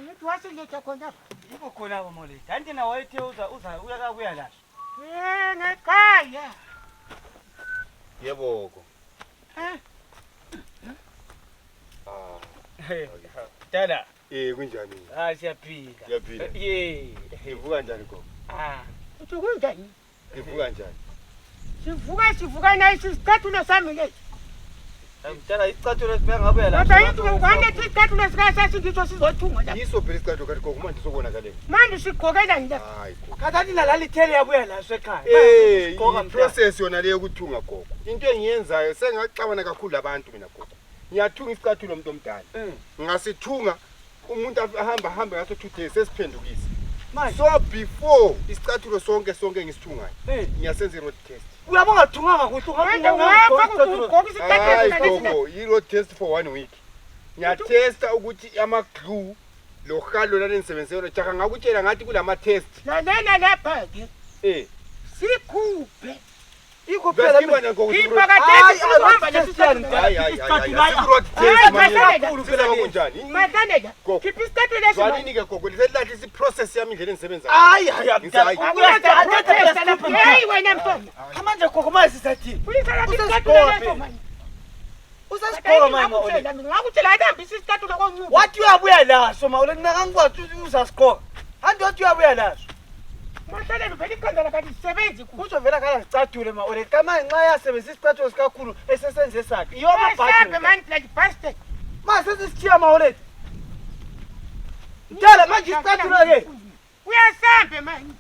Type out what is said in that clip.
Ngithi wasiletha khona. Yiko khona bomole. Kanti na wayethe uyakabuya la. Ngekhaya. Yeboko. Dala. Kunjani? Siyaphila. Siyaphila. Ivuka njani go? Uthi kunjani? Ivuka njani? Sivuka nayo isicathulo sami lesi. Dala isicathulo sibeka ngabuya la. Kodwa yithi ngwanethe isicathulo sikasasi ngitho sizothungwa la. Yiso phela isicathulo kathi gogo manje sokubonakala. Manje sigqokela ngila. Hayi gogo. Kathani nalalithele yabuya la ekhaya. Process yona leyo ukuthunga gogo. Into engiyenzayo sengaxabana kakhulu abantu mina gogo. Ngiyathunga isicathulo umuntu omdala. Ngasithunga umuntu ahamba ngaso 2 days sesiphendukisa. So before isicathulo sonke ngisithungayo ngiyasenza i-road test. Uyabonga thunganga kuhle gogo, i-road test for 1 week. Ngiyatesta ukuthi ama-glue lo halo lana engisebenzisela jaka ngakutshela ngathi kulama test. Lalela lapha ke. Sikhuphe. Ikuphela mina gogo. Hayi uhamba lesicathulo. I-road test manje. Mathandeka. Khipha isicathulo lesi. Zwanini ke gogo, lethathi i-process yami indlela engisebenza. Hayi Hey wena mfana. manje gogo manje sisathini? Ulisala isicathulo leso manje. Usasigoka manje ngakutshela ayihambisa isicathulo koncubo. wathi uyabuya laso mawule ngingangikwazi uzasigoka. Hanti wathi uyabuya laso. Mahlale vele ikhanda lakhe lisebenzi kuhle. Uzovela kana ngicatule mawule kama nxa yasebenzisa isicathulo sikakhulu esesenze sakhe. Yoma Sambe man like bastard. manje sesisithiya mawule. Dala manje isicathulo ke. Uyasambe man.